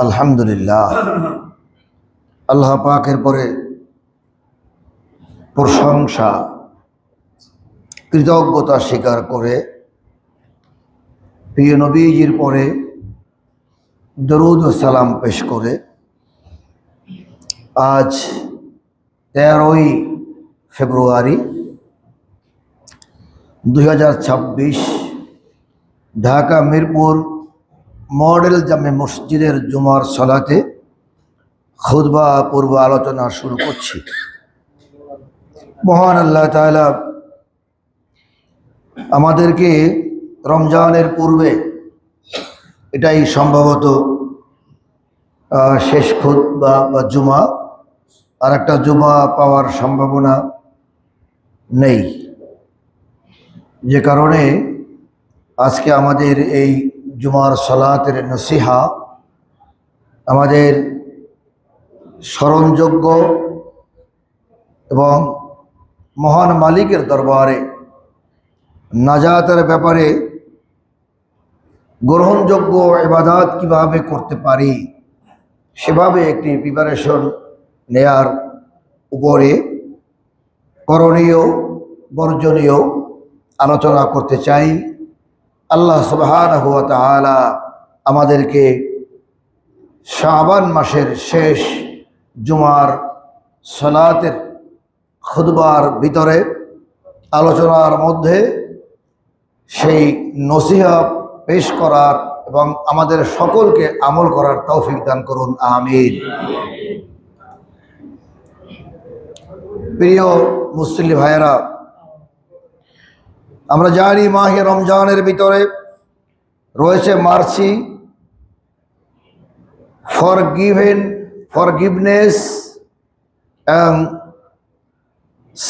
আলহামদুলিল্লাহ, আল্লাহ পাকের পরে প্রশংসা কৃতজ্ঞতা স্বীকার করে প্রিয় নবীজির পরে দরুদ ও সালাম পেশ করে আজ 13ই ফেব্রুয়ারি 2026 ঢাকা মিরপুর মডেল জামে মসজিদের জুমার সালাতে খুতবা পূর্ব আলোচনা শুরু করছি। মহান আল্লাহ তাআলা আমাদেরকে রমজানের পূর্বে, এটাই সম্ভবত শেষ খুতবা বা জুমা, আর একটা জুমা পাওয়ার সম্ভাবনা নেই, যে কারণে আজকে আমাদের এই জুমার সালাতের নসিহা আমাদের স্মরণযোগ্য এবং মহান মালিকের দরবারে নাজাতের ব্যাপারে গ্রহণযোগ্য ইবাদত কিভাবে করতে পারি সেভাবে একটি প্রিপারেশন নেয়ার উপরে করণীয় বর্জনীয় আলোচনা করতে চাই। আল্লাহ সুবহানাহু ওয়া তাআলা আমাদেরকে শাবান মাসের শেষ জুমার সালাতের খুতবার ভিতরে আলোচনার মধ্যে সেই নসিহা পেশ করার এবং আমাদের সকলকে আমল করার তৌফিক দান করুন, আমিন। প্রিয় মুসলিম ভাইয়েরা, আমরা জানি মাহে রমজানের ভিতরে রয়েছে মার্সি, ফরগিভনেস এবং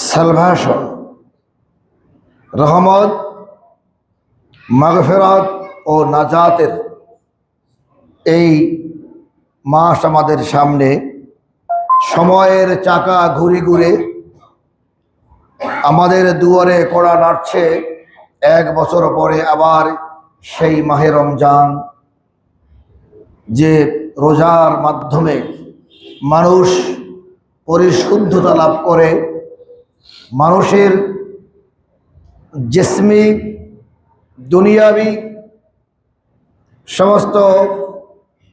সালভেশন, রহমত, মাগফিরাত ও নাজাতের এই মাস আমাদের সামনে। সময়ের চাকা ঘুরে ঘুরে আমাদের দুয়ারে কড়া নাড়ছে। 1 বছর পরে আবার সেই মাহে রমজান, যে রোজার মাধ্যমে মানুষ পরিশুদ্ধতা লাভ করে, মানুষের জিসমি দুনিয়াবি সমস্ত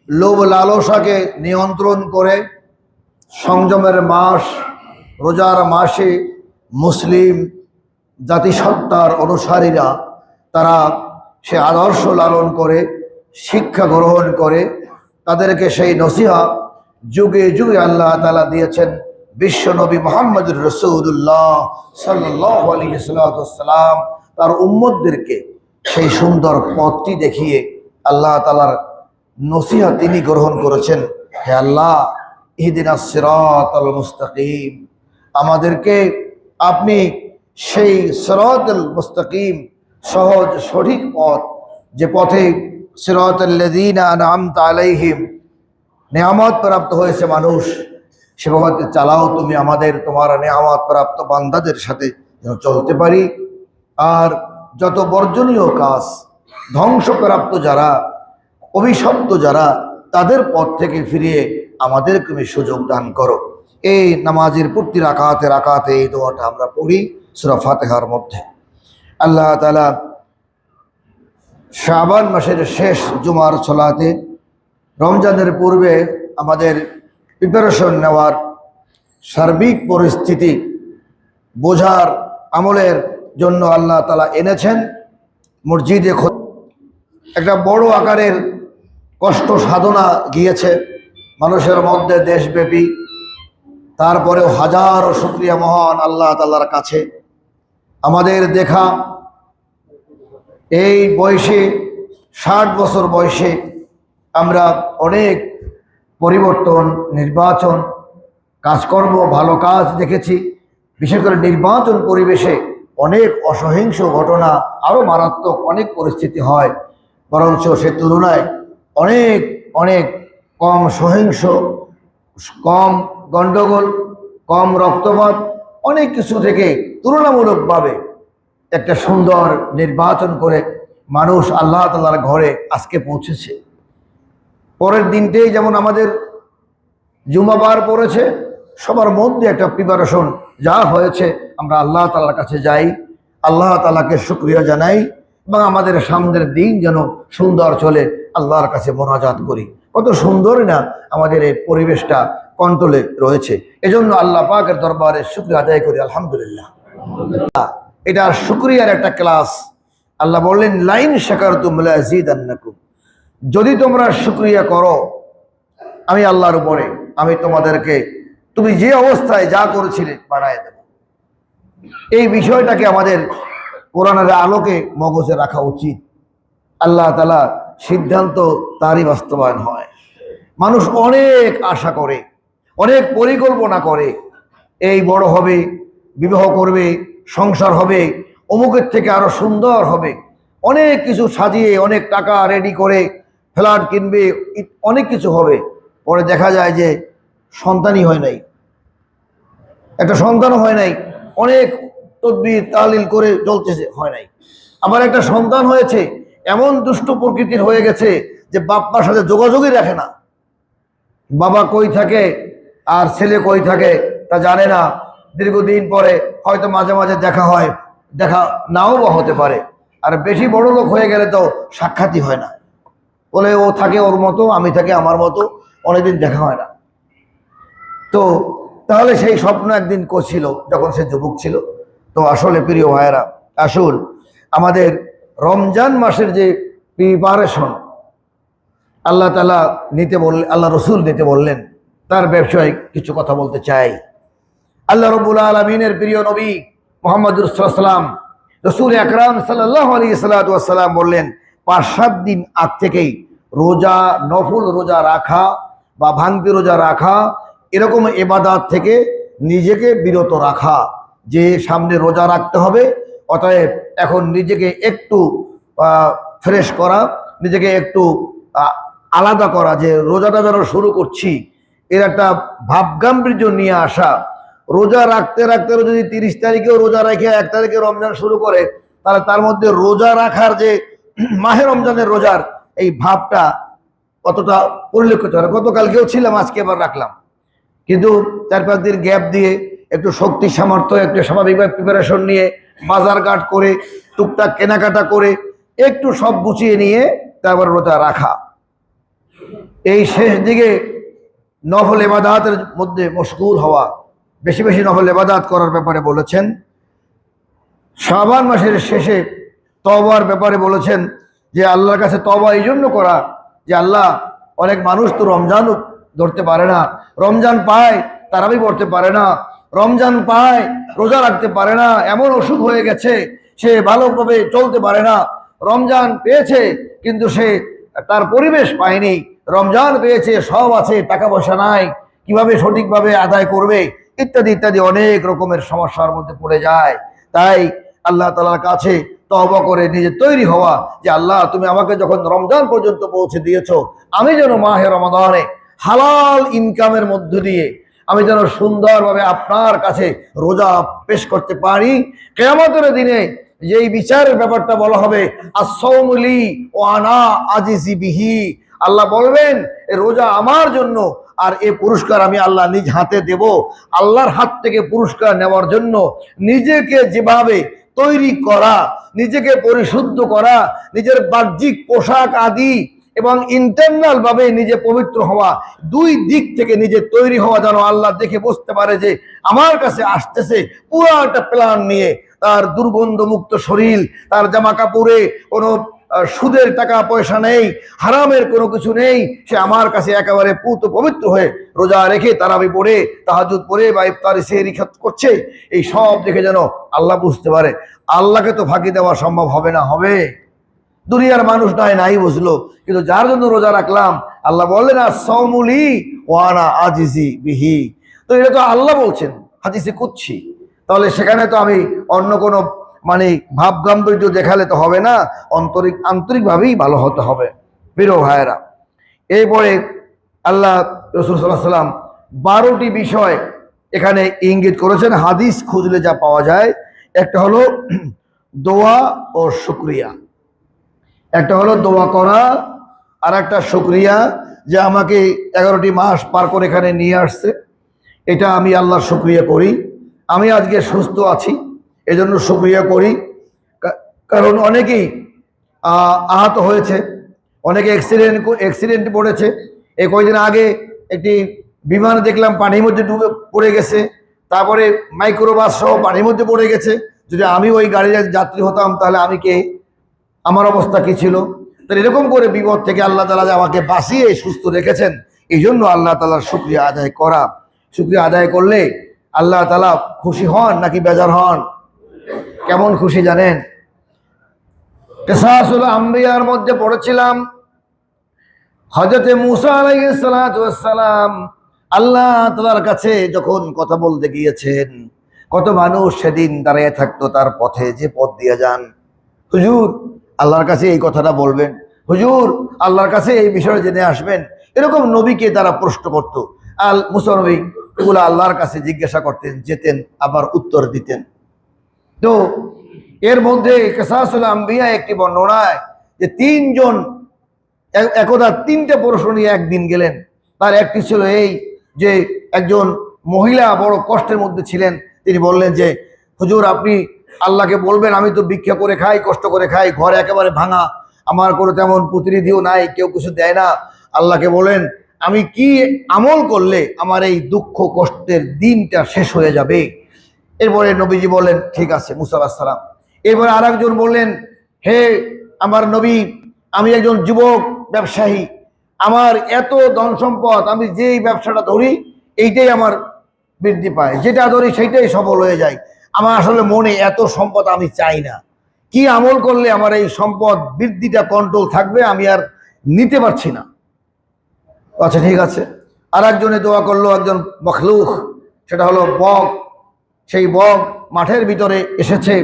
লোভ লালসাকে নিয়ন্ত্রণ করে। সংযমের মাস, রোজার মাসে মুসলিম জাতিসত্তার অনুসারীরা তারা সে আদর্শ লালন করে, শিক্ষা গ্রহণ করে। তাদেরকে সেই নসিহা যুগে যুগে আল্লাহ তাআলা দিয়েছেন। বিশ্বনবী মুহাম্মদুর রাসূলুল্লাহ সাল্লাল্লাহু আলাইহি ওয়াসাল্লাম তার উম্মতদেরকে সেই সুন্দর পথটি দেখিয়ে আল্লাহ তাআলার নসিহা তিনি গ্রহণ করেছেন। হে আল্লাহ, ইহদিনাস সিরাতাল মুস্তাকিম, আমাদেরকে আপনি সেই সিরাতাল মুস্তাকিম, সহজ সঠিক পথ, যে পথে সিরাতাল লাযিনা আনআমতা আলাইহিম, নেয়ামত প্রাপ্ত হয়েছে মানুষ, সে পথে চালাও তুমি আমাদের, তোমার নেয়ামত প্রাপ্ত বান্দাদের সাথে যেন চলতে পারি। আর যত বর্জনীয় কাজ, ধ্বংসপ্রাপ্ত যারা, অভিশপ্ত যারা, তাদের পথ থেকে ফিরিয়ে আমাদের তুমি সুযোগ দান করো। এই নামাজের প্রতি রাকাতে এই দোয়াটা আমরা পড়ি সূরা ফাতিহার মধ্যে। আল্লাহ তাআলা শাবান মাসের শেষ জুমার সালাতে রমজানের পূর্বে আমাদের প্রিপারেশন নেওয়ার, সার্বিক পরিস্থিতি বোঝার, আমলের জন্য আল্লাহ তাআলা এনেছেন মসজিদে। একটা বড় আকারের কষ্ট সাধনা গিয়েছে মানুষের মধ্যে দেশব্যাপী। তারপরেও হাজারো শুকরিয়া মহান আল্লাহ তাআলার কাছে। আমাদের দেখা এই বয়সে, 60 বছর বয়সে, আমরা অনেক পরিবর্তন, নির্বাচন, কাজকর্ম, ভালো কাজ দেখেছি। বিশেষ করে নির্বাচন পরিবেশে অনেক অসহিংস ঘটনা, আরও মারাত্মক অনেক পরিস্থিতি হয়, বরঞ্চ সে তুলনায় অনেক অনেক কম সহিংস, কম গণ্ডগোল, কম রক্তপাত, অনেক কিছু থেকে তুলনামূলকভাবে একটা সুন্দর নির্বাচন করে মানুষ আল্লাহ তাআলার ঘরে আজকে পৌঁছেছে। পরের দিনটাই যেমন আমাদের জুমাবার পড়েছে, সবার মধ্যে একটা প্রিপারেশন যা হয়েছে, আমরা আল্লাহ তাআলার কাছে যাই, আল্লাহ তাআলাকে শুকরিয়া জানাই এবং আমাদের সামনের দিন যেন সুন্দর চলে, আল্লাহর কাছে মোনাজাত করি। কত সুন্দর না আমাদের এই পরিবেশটা কন্ট্রোলে রয়েছে। এজন্য আল্লাহ পাকের দরবারে শুকরিয়া আদায় করি, আলহামদুলিল্লাহ। এটা শুকরিয়ার একটা ক্লাস। আল্লাহ বললেন, লাইন শাকারতুম লাযীদান্নাকুম, যদি তোমরা শুকরিয়া করো আমি আল্লাহর উপরে, আমি তোমাদেরকে তুমি যে অবস্থায় যা করেছিলে বাড়ায় দেব। এই বিষয়টাকে আমাদের কোরআনের আলোকে মগজে রাখা উচিত। আল্লাহ তাআলা সিদ্ধান্ত তারই বাস্তবায়ন হয়। মানুষ অনেক আশা করে, অনেক পরিকল্পনা করে, এই বড় হবে, বিবাহ করবে, সংসার হবে, অমুকের থেকে আরো সুন্দর হবে, অনেক কিছু সাজিয়ে অনেক টাকা রেডি করে ফ্ল্যাট কিনবে, অনেক কিছু হবে। পরে দেখা যায় যে সন্তানই হয় নাই, একটা সন্তানও হয় নাই, অনেক তদবির তালিল করে চলতেছে, হয় নাই। আবার একটা সন্তান হয়েছে, এমন দুষ্ট প্রকৃতির হয়ে গেছে যে বাপ্পার সাথে যোগাযোগই রাখে না। বাবা কই থাকে আর ছেলে কই থাকে তা জানে না। দীর্ঘদিন পরে হয়তো মাঝে মাঝে দেখা হয়, দেখা নাও বা হতে পারে। আর বেশি বড় লোক হয়ে গেলে তো সাক্ষাৎই হয় না, বলে ও থাকে ওর মতো, আমি থাকি আমার মতো, অনেকদিন দেখা হয় না। তো তাহলে সেই স্বপ্ন একদিন করছিল যখন সে যুবক ছিল। তো আসলে প্রিয় ভাইয়েরা, আসল আমাদের রমজান মাসের যে প্রিপারেশন আল্লাহ তাআলা নিতে বললেন, আল্লাহ রসুল নিতে বললেন, তার ব্যবসায় কিছু কথা বলতে চাই। আল্লাহ রাব্বুল আলামিনের প্রিয় নবী মুহাম্মদুর রাসূলুল্লাহ রসুল আকরাম সাল্লাল্লাহু আলাইহি সাল্লাম বললেন, 5-7 দিন আগ থেকেই রোজা, নফল রোজা রাখা বা ভাঙতি রোজা রাখা, এরকম ইবাদত থেকে নিজেকে বিরত রাখা। যে সামনে রোজা রাখতে হবে, অতএব এখন নিজেকে একটু ফ্রেশ করা, নিজেকে একটু আলাদা করা, যে রোজাটা যেন শুরু করছি এর একটা ভাবগাম্ভীর্য নিয়ে আসা। রোজা রাখতে রাখতে যদি 30 তারিখেও রোজা রেখে 1 তারিখে রমজান শুরু করে, তাহলে তার মধ্যে রোজা রাখার যে মাহে রমজানের রোজার এই ভাবটা কতটা পরিলক্ষিত হয়। গতকালকেও ছিলাম, আজকে আবার রাখলাম, কিন্তু 4-5 দিন গ্যাপ দিয়ে একটু শক্তি সামর্থ্য, একটু স্বাভাবিকভাবে প্রিপারেশন নিয়ে বাজার ঘাট করে টুকটাক কেনাকাটা করে একটু সব গুছিয়ে নিয়ে তারপর রোজা রাখা। এই শেষ দিকে নফল ইবাদতের মধ্যে মশগুল হওয়া, বেশি বেশি নফল ইবাদত করার ব্যাপারে বলেছেন। শাবান মাসের শেষে তওবার ব্যাপারে বলেছেন যে আল্লাহর কাছে তওবা এই জন্য করা যে আল্লাহ, অনেক মানুষ তো রমজান ধরতে পারে না, রমজান পায় তারাবি পড়তে পারে না, রমজান পায় রোজা রাখতে পারে না, এমন অসুখ হয়ে গেছে সে ভালোভাবে চলতে পারে না, রমজান পেয়েছে কিন্তু সে তার পরিবেশ পায়নি, রমজান পেয়েছে সব আছে, টাকা পয়সা নাই, কিভাবে সঠিকভাবে আদায় করবে, ইত্যাদি ইত্যাদি অনেক রকমের সমস্যার মধ্যে পড়ে যায়। তাই আল্লাহ তাআলার কাছে তওবা করে নিজে তৈরি হওয়া যে আল্লাহ, তুমি আমাকে যখন রমজান পর্যন্ত পৌঁছে দিয়েছো, আমি যেন মাহে রমাদানে হালাল ইনকামের মধ্য দিয়ে আমি যেন সুন্দরভাবে আপনার কাছে রোজা পেশ করতে পারি। কিয়ামতের দিনে যেই বিচারের ব্যাপারটা বলা হবে, as-সাওমু লি ওয়া আনা আজিজি বিহি, আল্লাহ বলবেন এই রোজা আমার জন্য, আর এই পুরস্কার আমি আল্লাহ নিজ হাতে দেব। আল্লাহর হাত থেকে পুরস্কার নেওয়ার জন্য নিজেকে যেভাবে তৈরি করা, নিজেকে পরিশুদ্ধ করা, নিজের বাহ্যিক পোশাক আদি এবং ইন্টারনাল ভাবে নিজে পবিত্র হওয়া, দুই দিক থেকে নিজে তৈরি হওয়া, যেন আল্লাহ দেখে বুঝতে পারে যে আমার কাছে আসতেছে পুরো একটা প্ল্যান নিয়ে, তার দুর্গন্ধ মুক্ত শরীর, তার জামা কাপড়ে কোনো সুদের টাকা পয়সা নেই, হারামের কোনো কিছু নেই, সে আমার কাছে একেবারে পুত পবিত্র হয়ে রোজা রেখে তারাবি পড়ে তাহাজ্জুদ পড়ে বা ইফতারি সেহরি করছে। এই সব দেখে যেন আল্লাহ বুঝতে পারে। আল্লাহকে তো ফাঁকি দেওয়া সম্ভব হবে না, হবে? দুনিয়ার মানুষ নাই বুঝলো, কিন্তু যার জন্য রোজা রাখলাম আল্লাহ বললেন as-সাওমু লি ওয়া আনা আজিজি বিহি। তো এটা তো আল্লাহ বলছেন হাদিসে কুদসি, তাহলে সেখানে তো আমি অন্য কোনো ভাব গাম্ভীর্য দেখালে তো হবে না, আন্তরিকভাবেই ভালো হতে হবে। প্রিয় ভাইয়েরা, এরপরে আল্লাহ রাসূল সাল্লাল্লাহু আলাইহি ওয়াসাল্লাম 12টি বিষয় এখানে ইঙ্গিত করেছেন, হাদিস খুঁজলে যা পাওয়া যায়। একটা হলো দোয়া ও শুকরিয়া, একটা হলো দোয়া করা, আর একটা শুকরিয়া, যে আমাকে 11টি মাস পার করে এখানে নিয়ে আসছে, এটা আমি আল্লাহর শুকরিয়া করি। আমি আজকে সুস্থ আছি, এজন্য শুকরিয়া করি। কারণ অনেকেই আহত হয়েছে, অনেকে অ্যাক্সিডেন্ট পড়েছে। এই কয়েকদিন আগে একটি বিমান দেখলাম পানির মধ্যে ডুবে পড়ে গেছে, তারপরে মাইক্রোবাস সহ পানির মধ্যে পড়ে গেছে। যদি আমি ওই গাড়ির যাত্রী হতাম তাহলে আমি কে, আমার অবস্থা কি ছিল? তাহলে এরকম করে বিপদ থেকে আল্লাহ তাআলা যে আমাকে বাঁচিয়ে সুস্থ রেখেছেন, এই জন্য আল্লাহ তাআলার শুকরিয়া আদায় করা। শুকরিয়া আদায় করলে আল্লাহ তাআলা খুশি হন নাকি বেজার হন? কেমন খুশি জানেন? কিসাসুল আম্বিয়ার মধ্যে পড়েছিলাম, হযরত মূসা আলাইহিস সালাতু ওয়াস সালাম আল্লাহ তাআলার কাছে যখন কথা বলতে গিয়েছেন, কত মানুষ সেদিন দাঁড়িয়ে থাকতো তার পথে, যে পথ দিয়ে যান, হুজুর আল্লাহর কাছে এই কথাটা বলবেন, হুজুর আল্লাহর কাছে এই বিষয়ে জেনে আসবেন। এরকম নবীকে তারা প্রশ্ন করত। মূসা নবী এগুলো আল্লাহর কাছে জিজ্ঞাসা করতেন, যেতেন, আবার উত্তর দিতেন। তো এর মধ্যে কিসাসুল আম্বিয়া একটি বর্ণনায় যে তিনজন একদা 3টে প্রশ্ন নিয়ে একদিন গেলেন। তার একটি ছিল এই যে একজন মহিলা বড় কষ্টের মধ্যে ছিলেন, তিনি বললেন যে হুজুর আপনি আল্লাহকে বলবেন, আমি তো ভিক্ষা করে খাই, কষ্ট করে খাই, ঘর একেবারে ভাঙা, আমার কোনো তেমন প্রতিনিধিও নাই, কেউ কিছু দেয় না। আল্লাহকে বলেন আমি কি আমল করলে আমার এই দুঃখ কষ্টের দিনটা শেষ হয়ে যাবে? এরপরে নবীজি বললেন ঠিক আছে মূসা আলাইহিস সালাম। এরপরে আরেকজন বললেন, হে আমার নবী, আমি একজন যুবক ব্যবসায়ী, আমার এত ধন সম্পদ, আমি যেই ব্যবসাটা ধরি এইটাই আমার বৃদ্ধি পায়, যেটা ধরি সেইটাই সফল হয়ে যায়। আমার আসলে মনে এত সম্পদ আমি চাই না, কি আমল করলে আমার এই সম্পদ বৃদ্ধিটা কন্ট্রোল থাকবে, আমি আর নিতে পারছি না। আচ্ছা ঠিক আছে। আর একজনে দোয়া করলো, একজন মখলুক, সেটা হলো বক। সেই বক মাঠের ভিতরে এসেছে,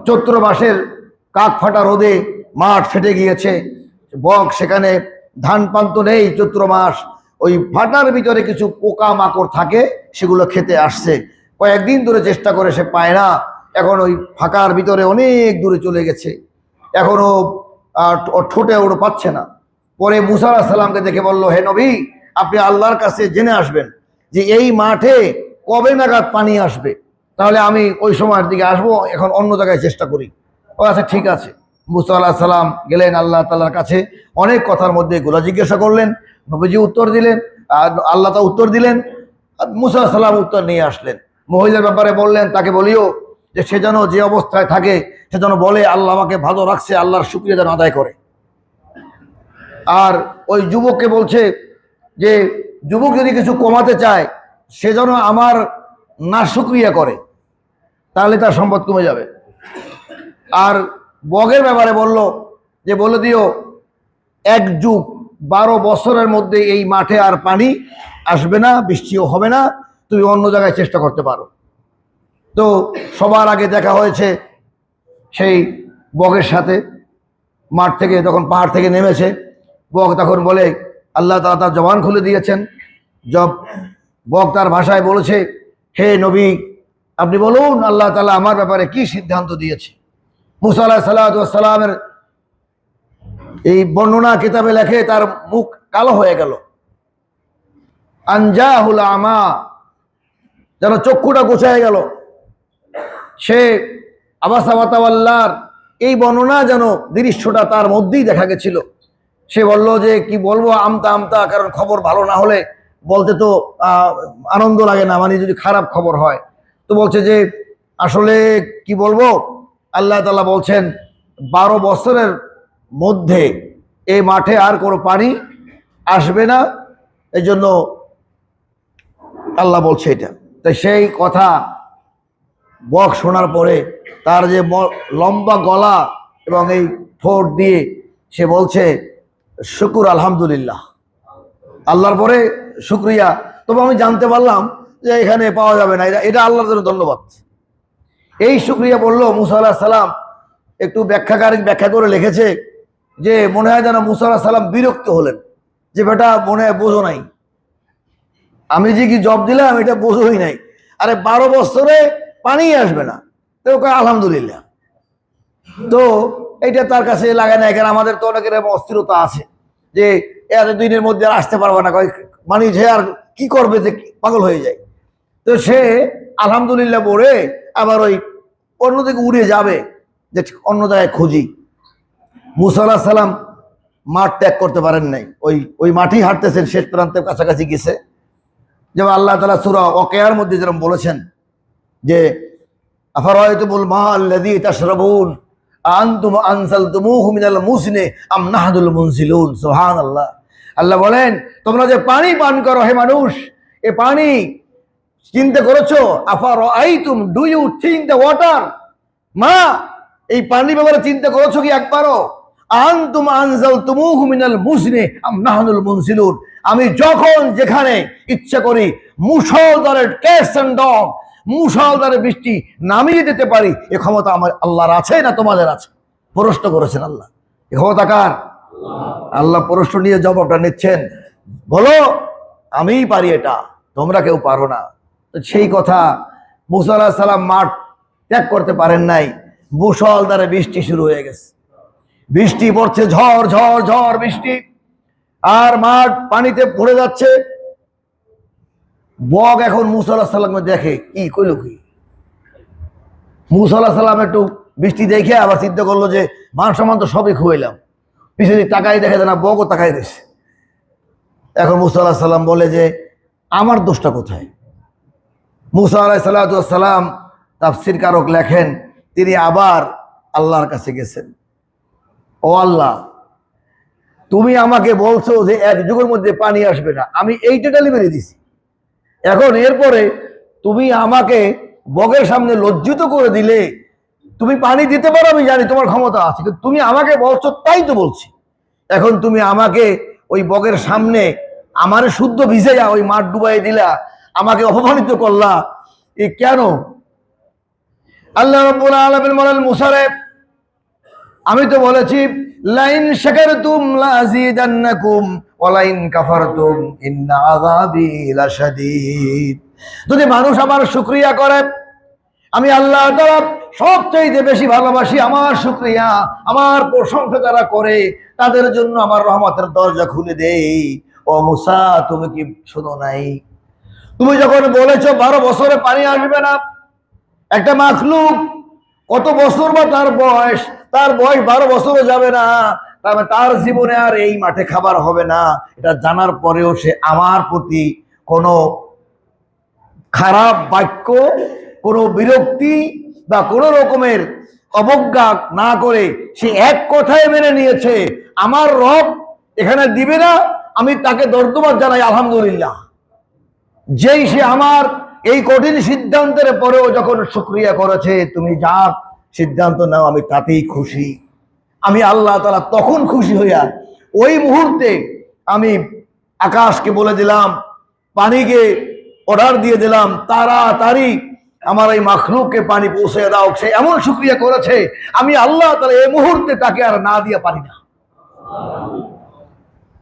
চৈত্র মাসের কাক ফাটা রোদে মাঠ ফেটে গিয়েছে, বক সেখানে ধান পান্ত নেই, চৈত্র মাস, ওই ফাটার ভিতরে কিছু পোকা মাকড় থাকে, সেগুলো খেতে আসছে। কয়েকদিন ধরে চেষ্টা করে সে পায় না, এখন ওই ফাঁকার ভিতরে অনেক দূরে চলে গেছে, এখনো ঠোঁটে ওর পাচ্ছে না। পরে মূসা আলাইহিস সালামকে দেখে বলল, হে নবী আপনি আল্লাহর কাছে জেনে আসবেন যে এই মাঠে কবে নাগাদ পানি আসবে, তাহলে আমি ওই সময়ের দিকে আসবো, এখন অন্য জায়গায় চেষ্টা করি। ও আচ্ছা ঠিক আছে। মূসা আলাইহিস সালাম গেলেন আল্লাহ তাআলার কাছে, অনেক কথার মধ্যে এগুলো জিজ্ঞাসা করলেন, নবীজি উত্তর দিলেন, আর আল্লাহ তা উত্তর দিলেন। মূসা আলাইহিস সালাম উত্তর নিয়ে আসলেন। মহিলার ব্যাপারে বললেন, তাকে বলিও যে সে যেন যে অবস্থায় থাকে সে যেন বলে আল্লাহ আমাকে ভালো রাখছে, আল্লাহর শুকরিয়া যেন আদায় করে। আর ওই যুবককে বলছে যে যুবক যদি কিছু কমাতে চায় সে যেন আমার না শুকরিয়া করে, তাহলে তার সম্পদ কমে যাবে। আর বগের ব্যাপারে বলল যে বলে দিও 1 যুগ 12 বছরের মধ্যে এই মাঠে আর পানি আসবে না, বৃষ্টিও হবে না, তুমি অন্য জায়গায় চেষ্টা করতে পারো। তো সবার আগে দেখা হয়েছে সেই বগের সাথে, মাঠ থেকে তখন পাহাড় থেকে নেমেছে বক, তখন বলে আল্লাহ তাআলা তার জবান খুলে দিয়েছেন। বক তার ভাষায় বলেছে, হে নবী আপনি বলুন আল্লাহ তাআলা আমার ব্যাপারে কি সিদ্ধান্ত দিয়েছে। মূসা আলাইহিস সালামের এই বর্ণনা কিতাবে লেখে তার মুখ কালো হয়ে গেল, আনজাহুল আমা, যেন চক্ষুটা গোছায় গেল। সে আবাসা ওয়া তাওয়াল্লার এই বর্ণনা যেন দৃশ্যটা তার মধ্যেই দেখা গেছিল। সে বলল যে কি বলবো আমতা আমতা, কারণ খবর ভালো না হলে বলতে তো আনন্দ লাগে না, মানে যদি খারাপ খবর হয়। তো বলছে যে আসলে কি বলবো, আল্লাহ তাআলা বলছেন 12 বছরের মধ্যে এই মাঠে আর কোনো পানি আসবে না, এই জন্য আল্লাহ বলছে এটা। তাই সেই কথা বক শোনার পরে তার যে লম্বা গলা এবং এই ঠোঁট দিয়ে সে বলছে শুকুর আলহামদুলিল্লাহ, আল্লাহর পরে শুক্রিয়া। তবে আমি জানতে পারলাম যে এখানে পাওয়া যাবে না, এটা আল্লাহর জন্য ধন্যবাদ। এই শুক্রিয়া বলল। মূসা আলাইহিস সালাম একটু ব্যাখ্যা করে লিখেছে যে মনে হয় যেন মূসা আলাইহিস সালাম বিরক্ত হলেন, যে বেটা মনে হয় বোঝো নাই, আমি যে কি জব দিলাম এটা বোঝোই নাই, আরে 12 বছরে পানি আসবে না, তো আলহামদুলিল্লাহ। তো এইটা তার কাছে লাগে না, এখানে আমাদের তো অনেকের অস্থিরতা আছে যে এতদিনের মধ্যে আর আসতে পারবে না, মানে যে আর কি করবে, যে পাগল হয়ে যায়। তো সে আলহামদুলিল্লাহ বলে আবার ওই অন্যদিকে উড়ে যাবে, যে অন্য জায়গায় খুঁজি। মুসা আলাইহিস সালাম মাঠ ত্যাগ করতে পারেন নাই, ওই মাঠেই হাঁটতেছেন, শেষ প্রান্তের কাছাকাছি গেছে। যেমন আল্লাহ তাআলা সূরা ওয়াকিয়ার মধ্যে যেরকম বলেছেন যে আফারাআইতুমুল মা আল্লাযী তাশরাবুন আনতুম আনজালতুমুহু মিনাল মুজনি আম নাহনুল মুনজিলুন। সুবহানাল্লাহ। আল্লাহ বলেন, তোমরা যে পানি পান করো হে মানুষ, এই পানি চিন্তা করেছো? আফারাআইতুম, do you think the water, মা, এই পানি ব্যাপারে চিন্তা করেছো কি একবারও? আনতুম আনজালতুমুহু মিনাল মুজনি আম নাহনুল মুনজিলুন, আমি যখন যেখানে ইচ্ছা করি মুষলধারে ক্যাশ এন্ড ডগ, মুষলধারে বৃষ্টি নামিয়ে দিতে পারি, এ ক্ষমতা আমার আল্লাহর আছে না তোমাদের আছে? প্রশ্ন করেছেন আল্লাহ। এ ক্ষমতা কার? আল্লাহ প্রশ্ন নিয়ে জবাবটা নিচ্ছেন, বলো আমিই পারি এটা, তোমরা কেউ পারো না। সেই কথা মুসা আলাইহিস সালাম মাঠ ত্যাগ করতে পারেন নাই, মুষলধারে বৃষ্টি শুরু হয়ে গেছে, বৃষ্টি পড়ছে, ঝড় ঝড় ঝড় বৃষ্টি, আর মাঠ পানিতে ভরে যাচ্ছে। বগ এখন মুসা আলাইহিস সালামকে দেখে, কি কইল কি? মুসা আলাইহিস সালাম একটু বৃষ্টি দেখে আবার চিন্তা করলো যে মান সম্মান তো সবই খুয়াইলাম, পিছনে তাকাই দেখে না, বগও তাকাই দিছে। এখন মুসা আলাইহিস সালাম বলে যে আমার দোষটা কোথায়? মুসা আলাইহিস সালাম তাফসীর কারক লেখেন, তিনি আবার আল্লাহর কাছে গেছেন। ও আল্লাহ, তুমি আমাকে বলছো যে এক যুগের মধ্যে পানি আসবে না, আমি এইটা ডেলিভারি দিছি, এখন এরপরে তুমি আমাকে বগের সামনে লজ্জিত করে দিলে। তুমি পানি দিতে পারো, আমি জানি তোমার ক্ষমতা আছে, কিন্তু তুমি আমাকে বলছো তাই তো বলছি। এখন তুমি আমাকে ওই বগের সামনে আমার শুদ্ধ ভিজে যা ওই মাঠ ডুবাই দিলা, আমাকে অপমানিত করলা, এ কেন? আল্লাহ রাব্বুল আলামিন বলেন, মুসা রে, আমি তো বলেছি লাইন শাকারতুম লাযিদান্নাকুম ওয়া লাইন কাফারতুম ইন্না আযাবি লাশাদীদ। যদি মানুষ আমার শুকরিয়া করে, আমি আল্লাহ তাআলা সবচেয়ে বেশি ভালোবাসি আমার শুকরিয়া, আমার প্রশংসা যারা করে তাদের জন্য আমার রহমতের দরজা খুলে দেই। ও মুসা, তুমি কি শোনো নাই? তুমি যখন বলেছো 12 বছরে পানি আসবে না, একটা মাখলুক কত বছর বা তার বয়স 12 বছরও যাবে না, তবে তার জীবনে আর এই মাঠে খাবার হবে না, এটা জানার পরেও সে আমার প্রতি কোনো খারাপ বাক্য, কোনো বিরক্তি বা কোনো রকমের অবজ্ঞা না করে সে এক কথায় মেনে নিয়েছে, আমার রব এখানে দিবে না, আমি তাকে ধন্যবাদ জানাই, আলহামদুলিল্লাহ। যেই সে আমার এই কঠিন সিদ্ধান্তের পরেও যখন শুকরিয়া করেছে, তুমি যা সিদ্ধান্ত নাও আমি তাতেই খুশি। আমি আল্লাহ তাআলা তখন খুশি হইয়া ওই মুহূর্তে আমি আকাশকে বলে দিলাম, পানিকে অর্ডার দিয়ে দিলাম, তাড়াতাড়ি আমার এই মাখলুককে পানি পৌঁছে দাও। সে এমন শুকরিয়া করেছে, আমি আল্লাহ তাআলা এই মুহূর্তে তাকে আর না দিয়ে পারি না।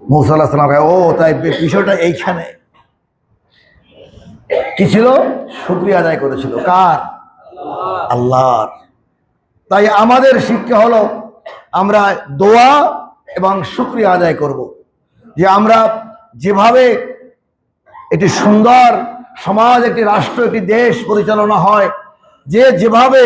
মুসা আলাইহিস সালাম, ও তাই বিষয়টা এইখানে কি ছিল? শুকরিয়া আদায় করেছিল কার? আল্লাহর। তাই আমাদের শিক্ষা হলো আমরা দোয়া এবং শুকরিয়া আদায় করব, যে আমরা যেভাবে একটি সুন্দর সমাজ, একটি রাষ্ট্র, একটি দেশ পরিচালনা হয়, যেভাবে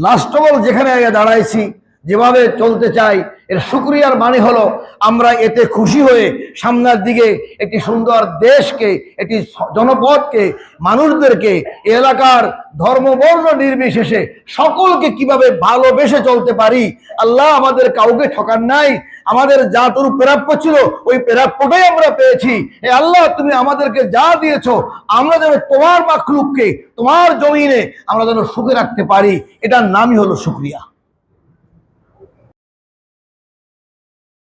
রাষ্ট্রবল যেখানে দাঁড়াইছি, যেভাবে চলতে চাই, এর শুকরিয়ার মানে হলো আমরা এতে খুশি হয়ে সামনের দিকে একটি সুন্দর দেশকে, একটি জনপদকে, মানুষদেরকে, এলাকার ধর্ম বর্ণ নির্বিশেষে সকলকে কিভাবে ভালোবেসে চলতে পারি। আল্লাহ আমাদের কাউকে ঠকান নাই, আমাদের যতটুকু প্রাপ্য ছিল ওই প্রাপ্যটাই আমরা পেয়েছি। এ আল্লাহ, তুমি আমাদেরকে যা দিয়েছো আমরা যেন তোমার মাখলুককে তোমার জমিনে আমরা যেন সুখে রাখতে পারি, এটার নামই হলো শুকরিয়া।